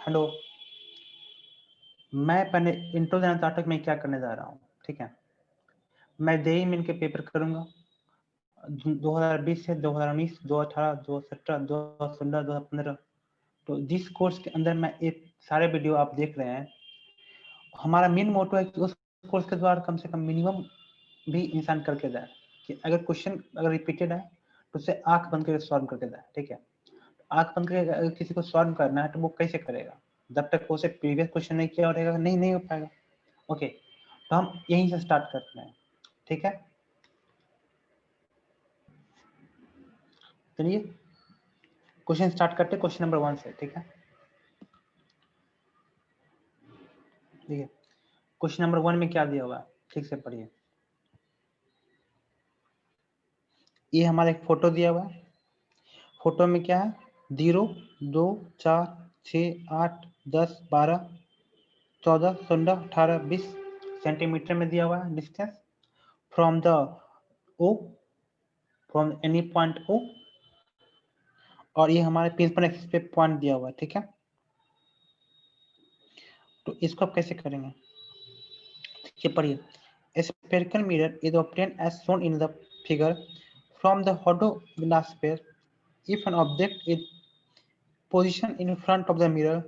Hello, मैं पहले intro देना चाहता हूँ कि मैं क्या करने जा रहा हूँ। ठीक है, मैं जेईई मेन के पेपर करूंगा 2020 से 2019, 2018, 2017, 2016, 2015। तो जिस कोर्स के अंदर मैं एक सारे वीडियो आप देख रहे हैं, हमारा मेन मोटो है कि उस कोर्स के द्वारा कम से कम मिनिमम भी इंसान करके जाए कि अगर क्वेश्चन अगर रिपीटेड है तो उसे आंख बंद करके सॉल्व करके जाए। ठीक है, आंख बंद करके अगर किसी को सॉल्व करना है तो वो कैसे करेगा? जब तक वो उसे प्रीवियस क्वेश्चन नहीं किया रहेगा, नहीं हो पाएगा। ओके, तो हम यहीं से स्टार्ट करते हैं। ठीक है, चलिए क्वेश्चन स्टार्ट करते हैं क्वेश्चन नंबर 1 से। ठीक है, देखिए क्वेश्चन नंबर 1 में क्या दिया हुआ है, ठीक से पढ़िए। ये हमारा एक फोटो दिया हुआ है। फोटो में क्या है? 0, 2, 4, 6, 8, 10, 12, 14, 16, 18, 20 सेंटीमीटर में दिया हुआ है distance from the O, from any point O, और ये हमारे प्रिंसिपल एक्सिस पे पॉइंट दिया हुआ है। ठीक है, तो इसको आप कैसे करेंगे? देखिए पढ़िए, a spherical mirror is obtained as shown in the figure from the hollow glass sphere. If an object is positioned in front of the mirror,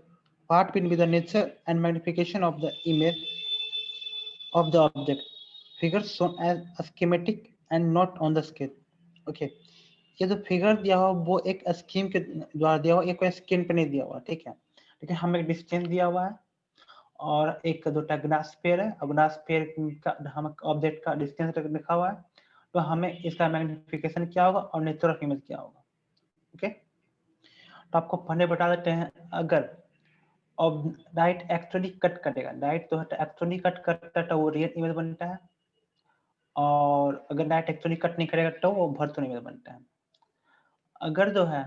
what will be the nature and magnification of the image of the object? Figure shown as a schematic and not on the scale. Okay, ये जो figure दिया हुआ वो एक scheme के द्वारा दिया हुआ, एक स्क्रीन पे नहीं दिया हुआ। ठीक है, लेकिन हमें एक डिस्टेंस दिया हुआ है और एक दो ग्लास पेयर है, और ग्लास पेयर का हम ऑब्जेक्ट का डिस्टेंस लिखा हुआ है, तो हमें इसका मैग्निफिकेशन क्या होगा और नेचर ऑफ इमेज क्या होगा। ओके, तो आपको पहले बता देते हैं, अगर लाइट एक्चुअली कट करेगा, लाइट तो एक्चुअली कट करता है तो वो रियल इमेज बनता है, और अगर लाइट एक्चुअली कट नहीं करेगा तो वो वर्चुअल इमेज बनता है। अगर जो है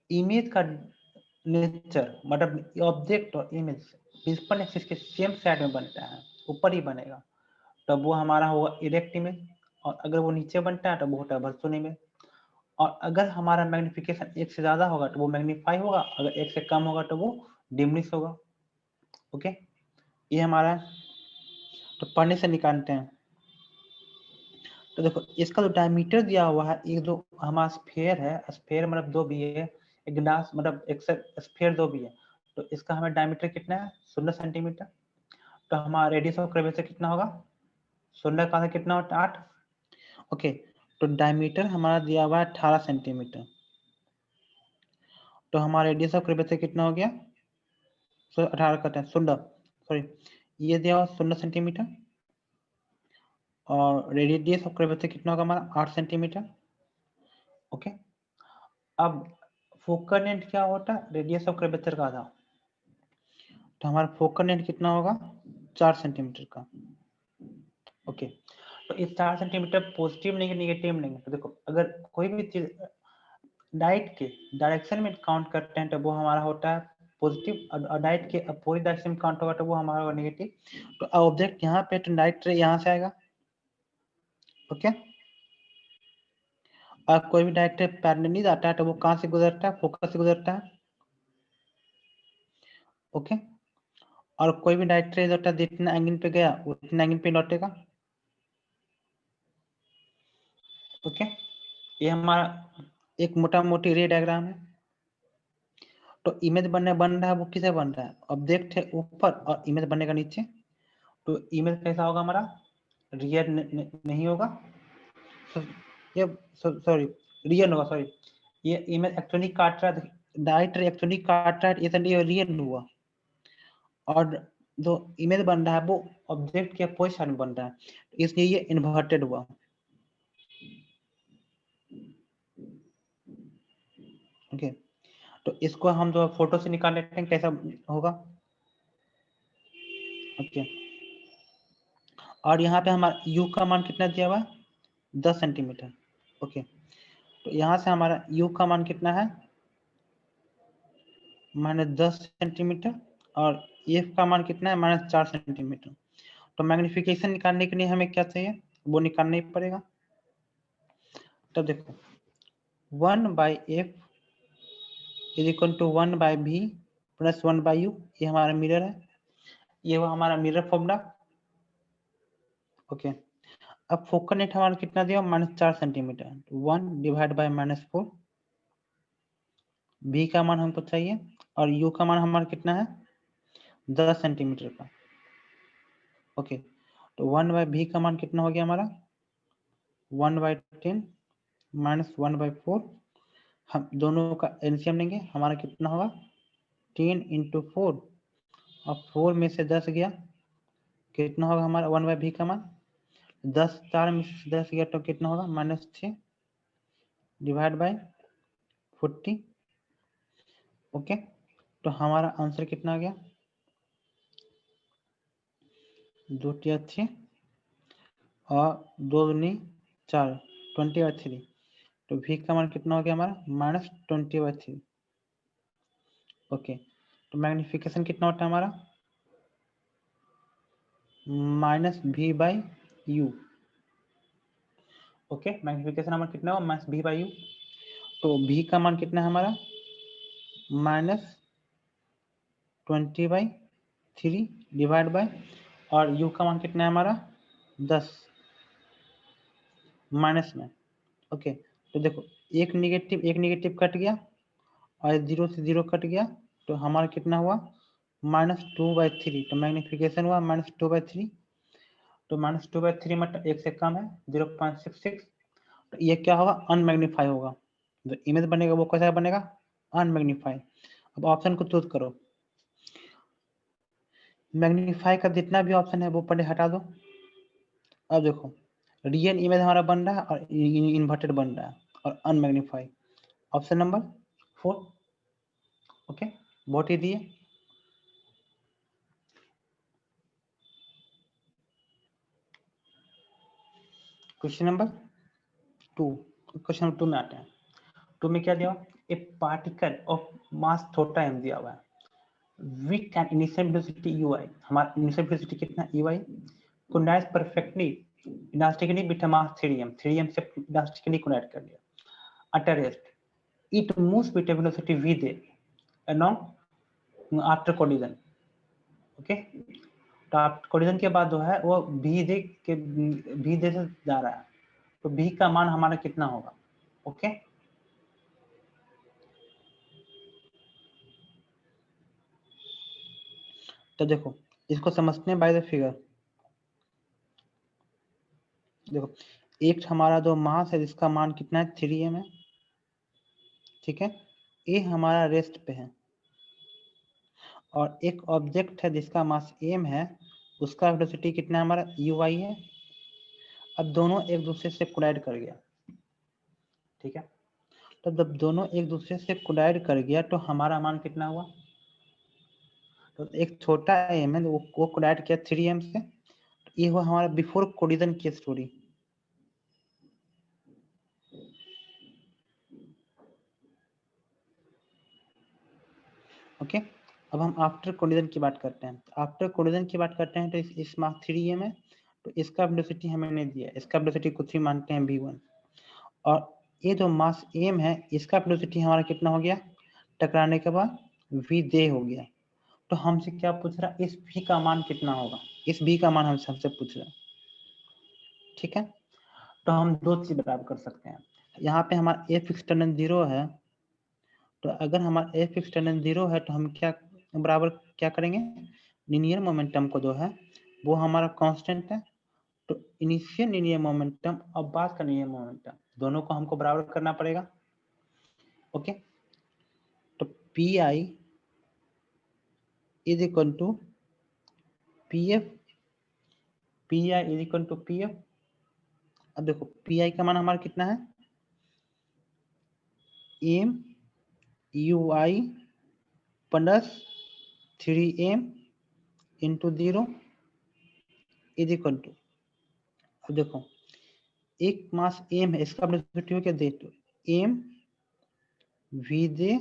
इमेज का नेचर मतलब ऑब्जेक्ट और इमेज प्रिंसिपल एक्सिस के सेम साइड में बनता है, ऊपर ही बनेगा, तब वो हमारा होगा इरेक्ट इमेज, और अगर वो नीचे बनता है तो वो होता है वर्चुअल इमेज। और अगर हमारा मैग्निफिकेशन 1 से ज्यादा होगा तो वो मैग्नीफाई होगा, अगर 1 से कम होगा तो वो डिमिनिश होगा। ओके, ये हमारा, तो पढ़ने से निकालते हैं। तो देखो इसका जो डायमीटर दिया हुआ है, एक जो हमारा स्फीयर है, स्फीयर मतलब 2 भी है, एक ग्लास मतलब एक स्फीयर 2 भी है, तो इसका हमें डायमीटर कितना है? 16 सेंटीमीटर। तो हमारा रेडियस ऑफ कर्वेचर कितना होगा? 16 का कितना होता है? 8। ओके, तो डायमीटर हमारा दिया हुआ है 18 सेंटीमीटर, तो हमारा रेडियस ऑफ कर्वेचर कितना हो गया? 18 करते हैं 16, सॉरी, ये दिया हुआ 16 सेंटीमीटर, और रेडियस ऑफ कर्वेचर कितना होगा हमारा? 8 सेंटीमीटर। ओके, अब फोकल लेंथ क्या होता है? रेडियस ऑफ कर्वेचर का आधा, तो हमारा फोकल लेंथ कितना होगा? 4 सेंटीमीटर का। ओके, तो इस 4 सेंटीमीटर पॉजिटिव नहीं नेगेटिव नहीं, तो देखो अगर कोई भी चीज लाइट के डायरेक्शन में काउंट करते हैं तो वो हमारा होता है पॉजिटिव, और लाइट के अपोजिट डायरेक्शन में काउंट होगा तो वो हमारा होगा नेगेटिव। तो ऑब्जेक्ट यहाँ पे तो लाइट रे यहाँ से आएगा। ओके, और कोई भी डायरेक्ट पैरेलली जाता है तो वो कहाँ से गुजरता है? फोकस से गुजरता है। ओके, और कोई भी डायरेक्ट रे होता है जितना एंगल पे गया उतना एंगल पे लौटेगा। ओके, ये हमारा एक मोटा मोटी रे डायग्राम है। तो इमेज बन रहा है, वो किसे बन रहा है? ऑब्जेक्ट है ऊपर और इमेज बनेगा नीचे, तो इमेज कैसा होगा हमारा? रियल नहीं होगा, ये सॉरी रियल होगा, सॉरी, ये इमेज एक्चुअली काट रहा है, डायरेक्ट एक्चुअली काट रहा है, इसलिए रियल हुआ, और जो इमेज बन रहा है वो ऑब्जेक्ट के अपोजिट साइड में बन रहा है, इसलिए ये इन्वर्टेड हुआ। ओके, तो इसको हम जो फोटो से निकाल लेते हैं कैसा होगा। ओके, और यहाँ पे हमारा u का मान कितना दिया हुआ है? 10 सेंटीमीटर। ओके, तो यहाँ से हमारा u का मान कितना है? -10 सेंटीमीटर, और f का मान कितना है? -4 सेंटीमीटर। तो मैग्निफिकेशन निकालने के लिए हमें क्या चाहिए? वो निकालना ही पड़ेगा। तो देखो 1/f is equal to 1/v plus 1/u, ये हमारा मिरर है, ये वो हमारा मिरर फॉर्मूला। ओके, अब फोकल नेट हमारा कितना दिया, -4 सेंटीमीटर, 1 डिवाइड बाय -4, v का मान हमको चाहिए, और u का मान हमारा कितना है, 10 सेंटीमीटर का। ओके, तो 1/v का मान कितना हो गया हमारा, 1/10 माइनस 1/4, हम दोनों का एलसीएम लेंगे, हमारा कितना होगा 10 × 4, और 4 में से 10 गया, कितना होगा हमारा 1/v का मान, 10 4 में से 10 गया तो कितना होगा -6 डिवाइड बाय 40। ओके, तो हमारा आंसर कितना आ गया, 2 × 6 और 2 दूनी 4, 20/3, तो v का मान कितना हो गया हमारा -20/3। ओके, तो मैग्निफिकेशन कितना होता है हमारा -v/u। ओके, मैग्निफिकेशन हमारा कितना होगा -v/u, तो v का मान कितना है हमारा -20/3 डिवाइड बाय, और u का मान कितना है हमारा 10 माइनस में। ओके, तो देखो एक नेगेटिव कट गया, और 0 से 0 कट गया, तो हमारा कितना हुआ -2/3, तो मैग्निफिकेशन हुआ -2/3, तो -2/3 मतलब 1 से कम है 0.66, तो ये क्या होगा अनमैग्नीफाई होगा, जो इमेज बनेगा वो कैसा बनेगा अनमैग्नीफाई। अब ऑप्शन को चूज करो, मैग्नीफाई का जितना भी ऑप्शन है वो पहले हटा दो। अब देखो रियल इमेज हमारा बन रहा है और इन्वर्टेड बन रहा है और अनमैग्नीफाई, ऑप्शन नंबर 4। ओके, वोट ही दिए। क्वेश्चन नंबर 2, क्वेश्चन नंबर 2 में आते हैं। 2 में क्या दिया, ए पार्टिकल ऑफ मास छोटा m दिया हुआ है, with an initial velocity ui, हमारा इनिशियल वेलोसिटी कितना ui, collides perfectly elastically with mass 3m, 3m से इलास्टिकली कोंडाइज कर लिया, at a rest it moves with a velocity v they along after collision। Okay, तो आप कोलिजन के बाद जो है वो v दे से जा रहा है, तो v का मान हमारा कितना होगा। ओके, तो देखो इसको समझते हैं बाय द फिगर। देखो एक हमारा जो मास है जिसका मान कितना है 3m है, ठीक है, ये हमारा रेस्ट पे है, और एक ऑब्जेक्ट है जिसका मास m है, उसका वेलोसिटी कितना है हमारा ui है। अब दोनों एक दूसरे से कोलाइड कर गया, ठीक है, तो जब दोनों एक दूसरे से कोलाइड कर गया तो हमारा मान कितना हुआ, तो एक छोटा m है वो कोलाइड किया 3m से, तो ये हुआ हमारा बिफोर कोलिजन की स्टोरी। ओके, अब हम आफ्टर कोलिजन की बात करते हैं। आफ्टर कोलिजन की बात करते हैं तो इस मास 3m है, तो इसका वेलोसिटी हमें नहीं दिया, इसका वेलोसिटी कुछ ही मानते हैं v1, और ये जो मास m है इसका वेलोसिटी हमारा कितना हो गया, टकराने के बाद v दे हो गया, तो हमसे क्या पूछ रहा है, इस v का मान कितना होगा, इस v का मान हमसे पूछ रहा है, ठीक है। तो हम दो चीज बराबर कर सकते हैं, यहाँ पे हमारा f एक्सटर्नल 0 है, तो अगर हमारा f एक्सटर्नल 0 है तो हम क्या बराबर क्या करेंगे, लीनियर मोमेंटम को जो है वो हमारा कांस्टेंट है, तो इनिशियल लीनियर मोमेंटम और बाद का लीनियर मोमेंटम दोनों को हमको बराबर करना पड़ेगा। ओके, तो P I is equal to P F, P I is equal to P F. अब देखो पी आई का मान हमारा कितना है, M U I plus 3m into 0 is equal to, अब देखो एक मास m है, इसका वेलोसिटी हो क्या दे, तो m v दे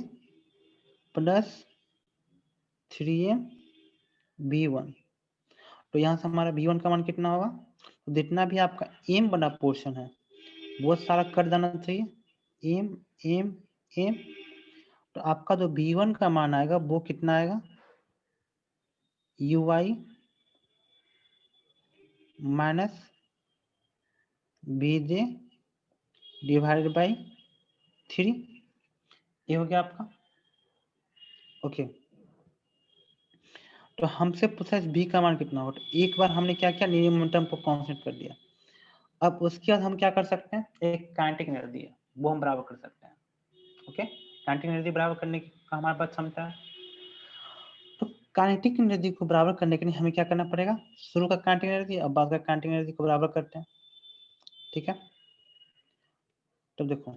प्लस 3m v1, तो यहाँ से हमारा v1 का मान कितना होगा, तो जितना भी आपका m बना पोर्शन है वो सारा कट जाना चाहिए, m m m, तो आपका जो v1 का मान आएगा वो कितना आएगा, ui minus bj divided by 3, ये हो गया आपका। ओके, तो हमसे पूछा इस v का मान कितना हो, तो एक बार हमने क्या किया, लीनियर मोमेंटम को कांस्टेंट कर दिया। अब उसके बाद हम क्या कर सकते हैं, एक काइनेटिक एनर्जी है वो हम बराबर कर सकते हैं। ओके, काइनेटिक एनर्जी बराबर करने की हमारे पास क्षमता है। तो काइनेटिक एनर्जी को बराबर करने के लिए हमें क्या करना पड़ेगा, शुरू का काइनेटिक एनर्जी और बाद का काइनेटिक एनर्जी को बराबर करते हैं। ठीक है, तो देखो,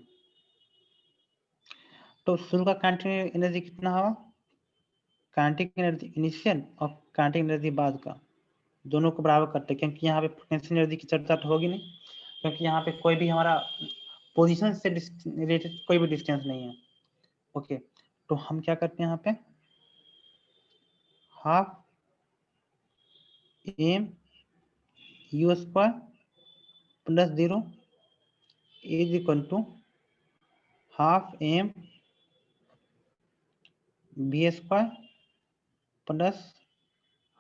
तो शुरू का काइनेटिक एनर्जी कितना होगा, काइनेटिक एनर्जी इनिशियल और काइनेटिक एनर्जी बाद का, दोनों को बराबर करते हैं, क्योंकि यहाँ पे पोटेंशियल एनर्जी की चर्चा तो होगी नहीं, क्योंकि यहाँ पे कोई भी हमारा पोजीशन से रिलेटेड कोई भी डिस्टेंस नहीं है। ओके, तो हम क्या करते हैं यहाँ पे, half M U square plus 0 is equal to half M B square plus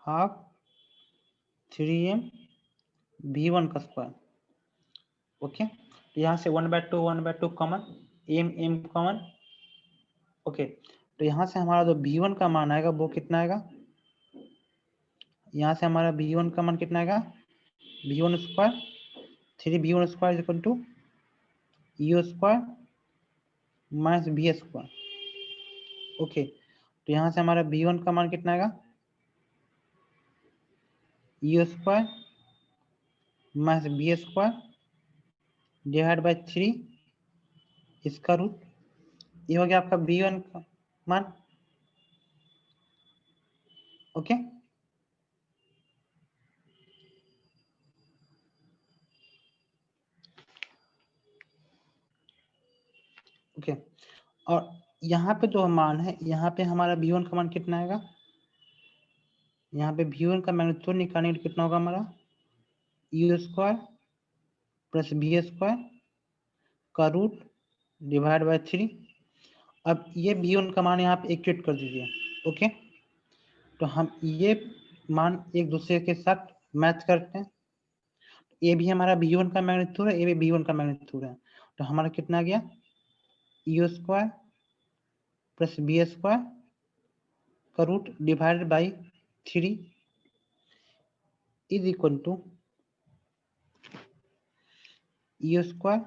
half 3m v1 का स्क्वायर। ओके, तो यहाँ से 1/2 कॉमन, एम कॉमन। ओके, तो यहाँ से हमारा जो v1 का मान आएगा वो कितना आएगा, यहाँ से हमारा v1 का मान कितना आएगा, v1 square 3v1 square equal to you square minus B square. Okay, तो यहाँ से हमारा v1 का मान कितना आएगा, U square minus B square divide by 3 इसका रूट, ये हो गया आपका v1 का मान। ओके, ओके, और यहाँ पे जो मान है, यहाँ पे हमारा v1 का मान कितना आएगा, यहाँ पे v1 का मैग्नीट्यूड निकालने के कितना होगा हमारा, U square plus B square का रूट डिवाइड बाय 3। अब ये v1 का मान यहाँ पे इक्वेट कर दीजिए। ओके, तो हम ये मान एक दूसरे के साथ मैच करते हैं, ये भी हमारा v1 का मैग्नीट्यूड है, ये भी v1 का मैग्नीट्यूड है, तो हमारा कितना आ गया, you square plus B square का root divided by 3 is equal to you square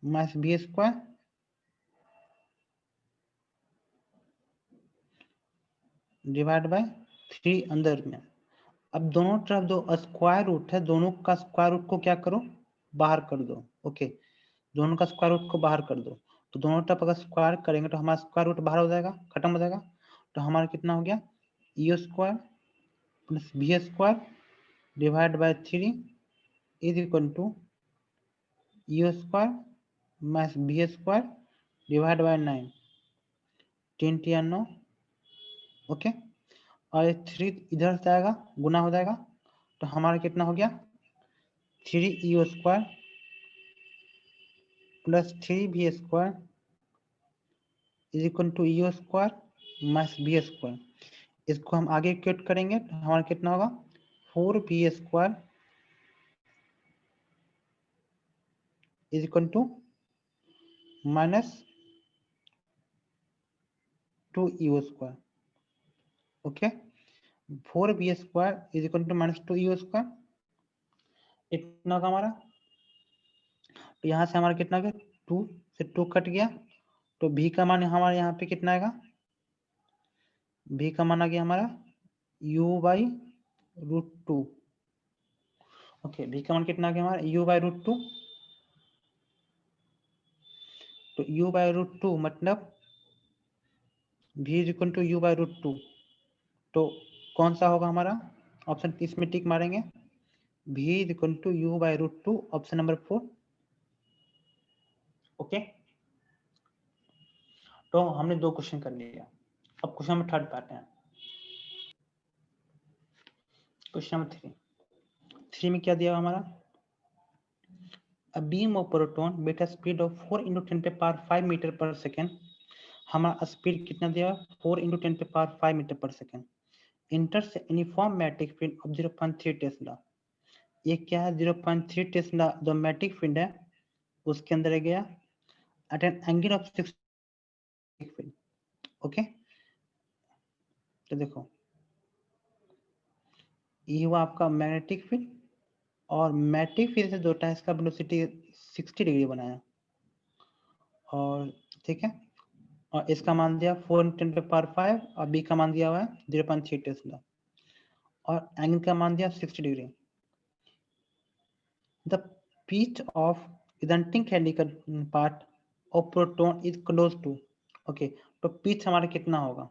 minus B square divide by 3 अंदर में। अब दोनों तरफ जो स्क्वायर रूट है, दोनों का स्क्वायर रूट को क्या करो, बाहर कर दो। ओके, दोनों का स्क्वायर रूट को बाहर कर दो, तो दोनों तरफ अगर स्क्वायर करेंगे तो हमारा स्क्वायर रूट बाहर हो जाएगा, खत्म हो जाएगा। तो हमारा कितना हो गया, you square plus B square divide by 3 is equal to you square minus B square divide by 9, 10 या 9। ओके, और ये 3 इधर से आएगा, गुना हो जाएगा, तो हमारा कितना हो गया, 3 U square plus 3 B square is equal to you square minus B square. इसको हम आगे इक्वेट करेंगे तो हमारा कितना होगा, 4 B square is equal to minus 2 U square. Okay, 4 B square is equal to minus 2 U square, इतना होगा हमारा। तो यहाँ से हमारा कितना गया, 2 से 2 कट गया, तो भी का मान हमारे यहाँ पे कितना आएगा, भी का मान आ गया हमारा u बाई रूट 2। ओके, भी का मान कितना आ गया हमारा, u बाई रूट 2। तो u बाई रूट 2 मतलब v is equal to U by root 2। तो कौन सा होगा हमारा ऑप्शन, इसमें टिक मारेंगे, v is equal to U by root 2, option number 4। ओके, तो हमने 2 क्वेश्चन कर लिया। अब क्वेश्चन नंबर 3 पाते हैं। क्वेश्चन नंबर 3 में क्या दिया हमारा, a beam of proton with a speed of 4 × 10⁵ meter per second हमारा स्पीड कितना दिया हुआ, 4 × 10⁵ मीटर पर second. इंटर्स uniform magnetic field of 0.3 Tesla. ये क्या है, 0.3 टेस्ला जो मैग्नेटिक फील्ड है उसके अंदर गया at an angle of 6 field. Okay, तो देखो ये हुआ आपका मैग्नेटिक फील्ड, और मैग्नेटिक फील्ड से जोटा है इसका वेलोसिटी 60 डिग्री बनाया, और ठीक है, और इसका मान दिया 4 × 10⁵, और बी का मान दिया हुआ है 0.3 टेस्ला, और एंगल का मान दिया 60 degree. The pitch of identical helical part of proton is close to. Okay, तो पिच हमारा कितना होगा,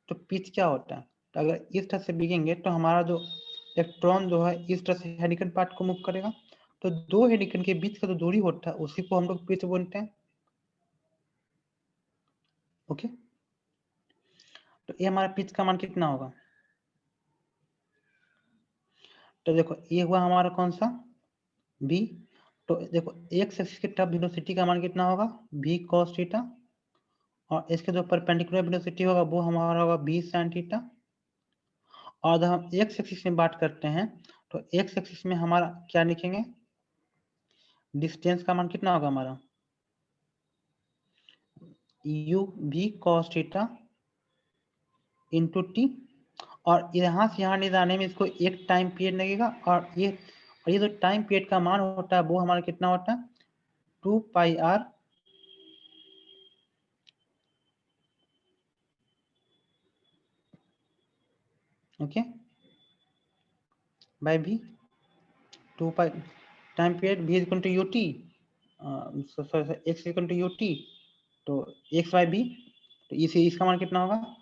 तो पिच क्या होता है, तो अगर इस तरह से बिगेंगे तो हमारा जो इलेक्ट्रॉन जो है इस तरह से हेलिकल पार्ट को मूव करेगा, तो दो हेलिकल के बीच का जो दूरी होता है उसी को हम लोग पिच बोलते हैं। ओके, तो ये हमारा पिच का मान कितना होगा, तो देखो ये हुआ हमारा कौन सा v, तो देखो एक्स एक्सिस के टर्म वेलोसिटी का मान कितना होगा v cos थीटा, और इसके जो परपेंडिकुलर वेलोसिटी होगा वो हमारा होगा v sin थीटा। और जब हम एक्स एक्सिस में बात करते हैं तो एक्स एक्सिस में हमारा क्या लिखेंगे, डिस्टेंस का मान कितना होगा हमारा u v cos theta into T, और यहाँ से यहाँ ले जाने में इसको एक टाइम पीरियड लगेगा, और ये जो टाइम पीरियड का मान होता है वो हमारा कितना होता है 2πr okay by v, 2π time period v equal to u t, x equal to u t, तो एक्स बाय v, तो इसका मान कितना होगा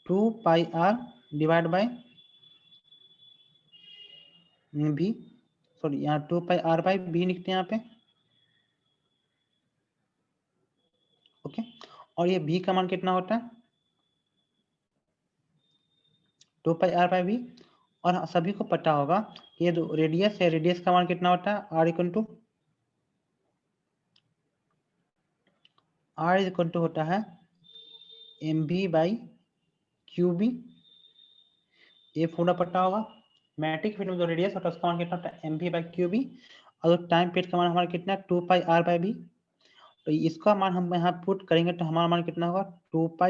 2πr divide by v, sorry यहाँ 2πr बाय v लिखते हैं यहाँ पे। ओके, और ये v का मान कितना होता है 2πr बाय v, और सभी को पता होगा कि ये जो रेडियस है रेडियस का मान कितना होता है r इक्वल टू होता है mv बाई क्यूबी, ये पूरा पता होगा। मैग्नेटिक फील्ड में जो रेडियस होता है उसका मान कितना होता है mv बाई क्यूबी, और जो टाइम पीरियड का मान हमारा कितना है 2πr बाई v, तो इसका मान हम यहाँ पुट करेंगे तो हमारा मान कितना होगा 2π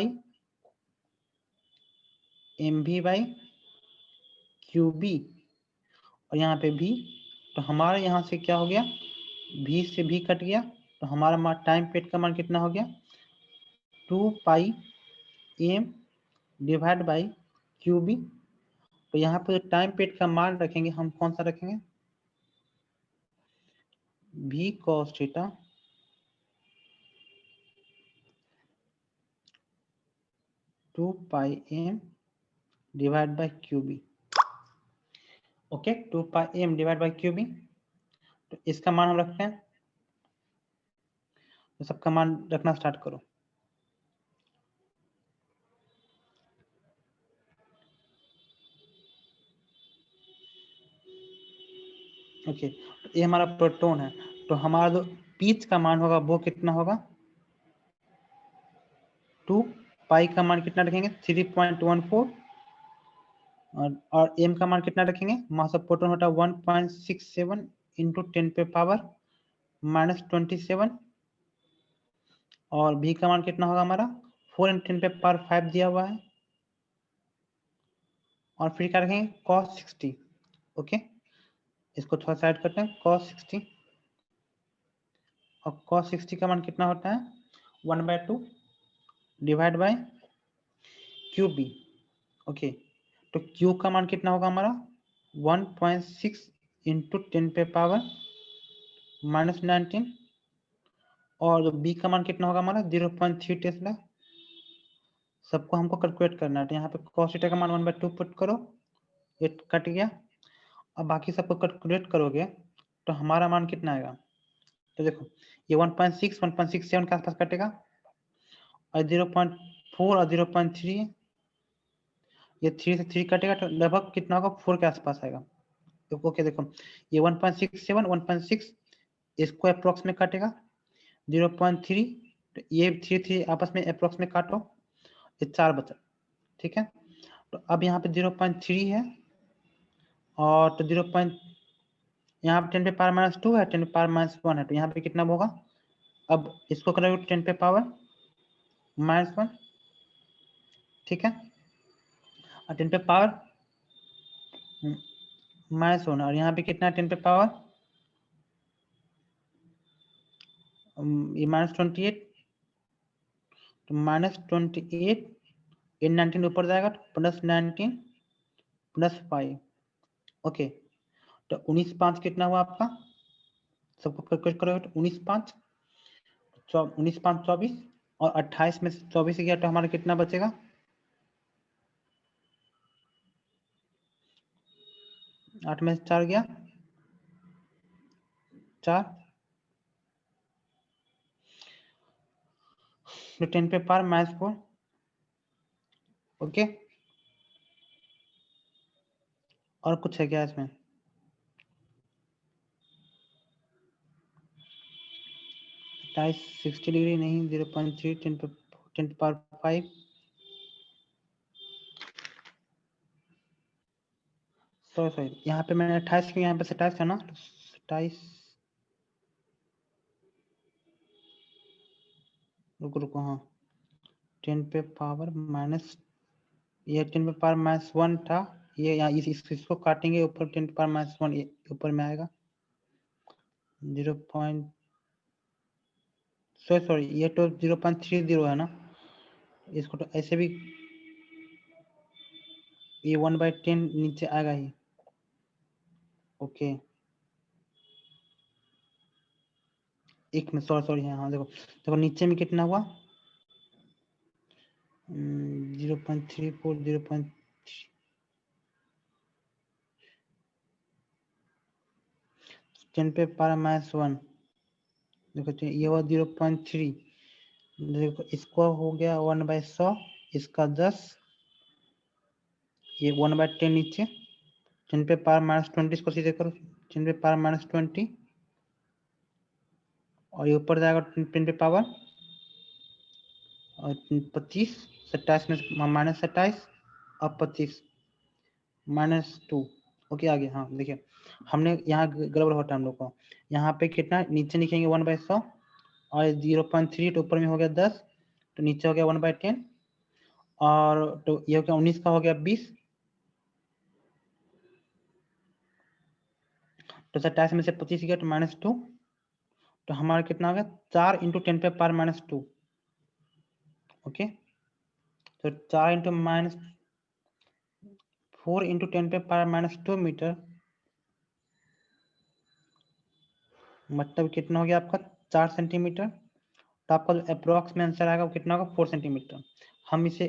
mv बाई क्यूबी, और यहाँ पे v, तो हमारा यहाँ से क्या हो गया v से v कट गया, तो हमारा टाइम पीरियड का मान कितना हो गया 2π m डिवाइड बाई क्यूबी। तो यहाँ पे जो टाइम पीरियड का मान रखेंगे हम कौन सा रखेंगे v cos theta two pi m divide by q b. Okay, 2π m divide by q b, तो इसका मान हम रखते हैं, तो सबका मान रखना स्टार्ट करो। ओके, तो ये हमारा प्रोटॉन है, तो हमारा जो पिच का मान होगा वो कितना होगा 2π का मान कितना रखेंगे 3.14, और m का मान कितना रखेंगे, मास ऑफ प्रोटॉन होता है 1.67 इंटू 10⁻⁻27, और v का मान कितना होगा हमारा 4 × 10⁵ दिया हुआ है, और फिर क्या रखेंगे cos 60। ओके, इसको थोड़ा साइड करते हैं cos 60, और cos 60 का मान कितना होता है 1/2 divide by Q B. Okay, तो q का मान कितना होगा हमारा 1.6 इंटू 10⁻⁻19, और जो b का मान कितना होगा हमारा 0.3 टेस्ला। सबको हमको कैलकुलेट करना है, तो यहाँ पे cos थीटा का मान 1/2 पुट करो, ये कट गया। अब बाकी सबको कैलकुलेट करोगे तो हमारा मान कितना आएगा, तो देखो ये 1.6 1.67 के आसपास कटेगा, और 0.4 और 0.3, ये 3 से 3 कटेगा, तो लगभग कितना होगा 4 के आसपास आएगा। तो ओके देखो ये 1.67 1.6 इसको अप्रोक्स में कटेगा, 0.3 तो ये 3 3 आपस में अप्रोक्स में काटो, ये 4 बचा, ठीक है। तो अब यहाँ पे 0.3 है और तो 0. यहाँ पे 10 पे पावर -2 है, 10 पे पावर -1 है, तो यहाँ पे कितना होगा? अब इसको करोगे 10 पे पावर -1, ठीक है, और 10 पे पावर -1, और यहाँ पे कितना है 10 पे पावर ये -28, तो -28 इन 19 ऊपर जाएगा तो +19 +5, ओके। तो 19 5 कितना हुआ आपका? सबको कैलकुलेट करोगे तो 19 5 24 और 28 में से 24 गया तो हमारा कितना बचेगा? 8 में से 4 गया 4, तो 10 पे पावर -4, ओके। और कुछ है क्या इसमें? 60 डिग्री नहीं, 0.3 10 पे पावर 5, सॉरी यहाँ पे मैंने 28 किया, यहाँ पे 27 है ना, 27, रुको हाँ, 10 पे पावर माइनस, ये 10 पे पावर -1 था, ये यहाँ इसको काटेंगे ऊपर, 10 पे पावर -1 ऊपर में आएगा 0. सॉरी ये तो 0.30 है ना, इसको तो ऐसे भी ये 1/10 नीचे आएगा ही, ओके। एक में सॉरी हाँ देखो नीचे में कितना हुआ 0.34 0. 10 पे पावर -1, देखो ये हुआ 0.3, देखो इसको हो गया 1/100, इसका 10, ये 1/10 नीचे, 10 पे पावर -20 इसको सीधे करो, 10 पे पावर -20, और ये ऊपर जाएगा 10 पे पावर और 25, 27 में -27 और 25 -2, ओके आ गया। हाँ देखिए हमने यहाँ गड़बड़ होता है हम लोग को, यहाँ पे कितना नीचे लिखेंगे 1/100 और 0.3 तो ऊपर में हो गया 10, तो नीचे हो गया 1/10, और तो ये हो गया 19 का हो गया 20, तो 27 में से 25 गया तो -2, तो हमारा कितना हो गया 4 × 10 पे पावर -2, ओके। तो 4 × -4 × 10 पे पावर -2 मीटर, मतलब कितना हो गया आपका 4 सेंटीमीटर, तो आपका जो अप्रोक्स में आंसर आएगा वो कितना होगा 4 सेंटीमीटर। हम इसे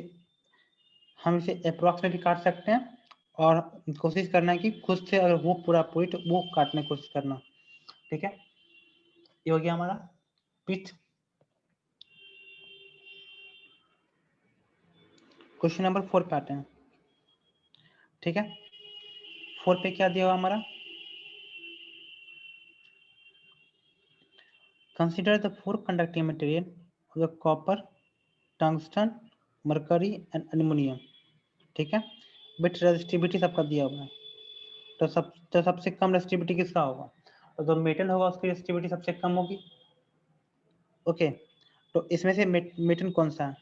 अप्रोक्स में भी काट सकते हैं, और कोशिश करना है कि खुद से अगर वो पूरा पूरी तो वो काटने की कोशिश करना, ठीक है। ये हो गया हमारा पिच। क्वेश्चन नंबर 4 पे आते हैं, ठीक है। 4 पे क्या दिया हुआ हमारा, consider the 4 conducting material of the copper, tungsten, mercury and aluminium, ठीक है। बिट रेजिस्टिविटी सबका दिया हुआ है, तो सबसे कम रेजिस्टिविटी किसका होगा, तो जो मेटल होगा उसकी रेजिस्टिविटी सबसे कम होगी, ओके। तो इसमें से मेटल कौन सा है,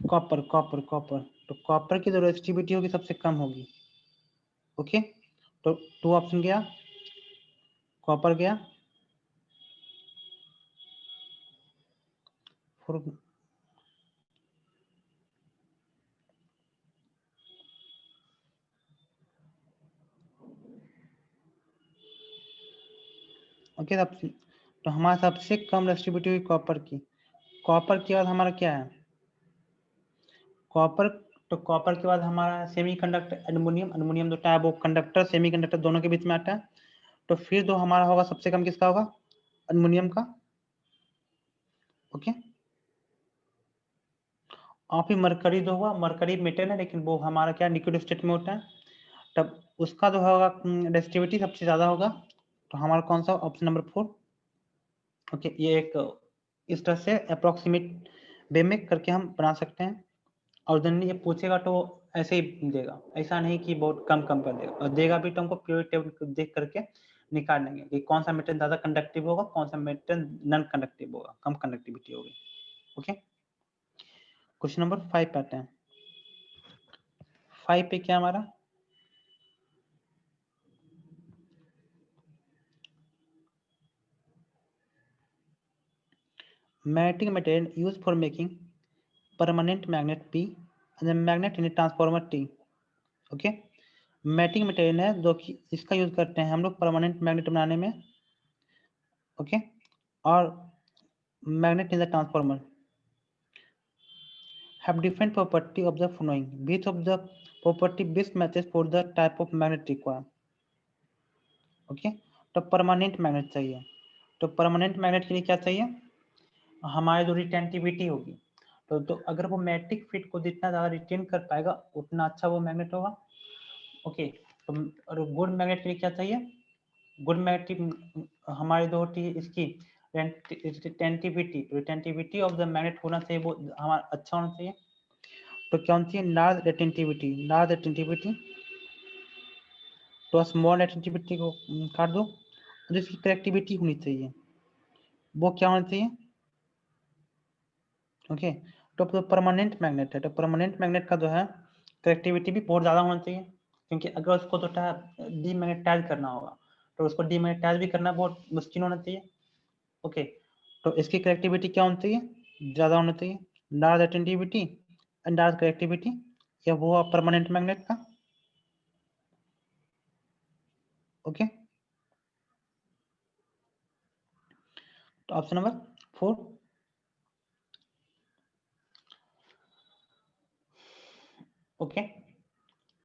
कॉपर कॉपर कॉपर, तो कॉपर की जो रेजिस्टिविटी होगी सबसे कम होगी, ओके। तो 2 ऑप्शन गया, कॉपर गया, 4, ओके। तो हमारा सबसे कम रेजिस्टिविटी हुई कॉपर की, कॉपर के बाद हमारा क्या है कॉपर, तो कॉपर के बाद हमारा सेमीकंडक्टर एल्युमिनियम, एल्युमिनियम जो है वो कंडक्टर सेमीकंडक्टर दोनों के बीच में आता है, तो फिर जो हमारा होगा सबसे कम किसका होगा, एल्युमिनियम का, ओके। और फिर मरकरी जो हुआ, मरकरी मेटल है लेकिन वो हमारा क्या लिक्विड स्टेट में होता है, तब उसका जो होगा रेजिस्टिविटी सबसे ज्यादा होगा, तो हमारा कौन सा ऑप्शन नंबर 4। ओके, ये एक इस तरह से अप्रोक्सीमेट वे में करके हम बना सकते हैं। और जनरली ये पूछेगा तो ऐसे ही देगा, ऐसा नहीं कि बहुत कम कम कर देगा, और देगा भी तो हमको प्योरिटी टेबल देख करके निकाल लेंगे कि कौन सा मेटेरियल ज़्यादा कंडक्टिव होगा, कौन सा मेटेरियल नॉन कंडक्टिव होगा, कम कंडक्टिविटी होगी। ओके, क्वेश्चन नंबर 5 पे आते हैं। 5 पे क्या हमारा magnetic material used for making permanent magnet P and the magnet in a transformer T। Okay, magnetic material है जो कि इसका यूज करते हैं हम लोग परमानेंट मैग्नेट बनाने में। ओके, और magnet in the transformer have different property of the following, which of the property best matches for the type of magnet required। Okay, तो परमानेंट मैग्नेट चाहिए, तो परमानेंट मैग्नेट के लिए क्या चाहिए, हमारी जो रिटेंटिविटी होगी, तो अगर वो मैग्नेटिक फील्ड को जितना ज़्यादा रिटेन कर पाएगा उतना अच्छा वो मैग्नेट होगा। ओके, तो और गुड मैग्नेट के लिए क्या चाहिए, गुड मैग्नेटिक हमारी जो होती है इसकी रिटेंटिविटी ऑफ द मैग्नेट होना चाहिए, वो हमारा अच्छा होना चाहिए। तो क्या होनी चाहिए, लार्ज रिटेंटिविटी, तो स्मॉल रिटेंटिविटी को काट दो, और जिसकी करेक्टिविटी होनी चाहिए वो क्या होना चाहिए। ओके, तो परमानेंट मैग्नेट है, तो परमानेंट मैग्नेट का जो है करेक्टिविटी भी बहुत ज़्यादा होना चाहिए, क्योंकि अगर उसको तो डीमैग्नेटाइज करना होगा तो उसको डीमैग्नेटाइज भी करना बहुत मुश्किल होना चाहिए। ओके, तो इसकी करेक्टिविटी क्या होनी चाहिए, ज़्यादा होना चाहिए, लार्ज रिटेंटिविटी एंड लार्ज करेक्टिविटी, या वो परमानेंट मैग्नेट का। ओके, तो ऑप्शन नंबर 4। ओके,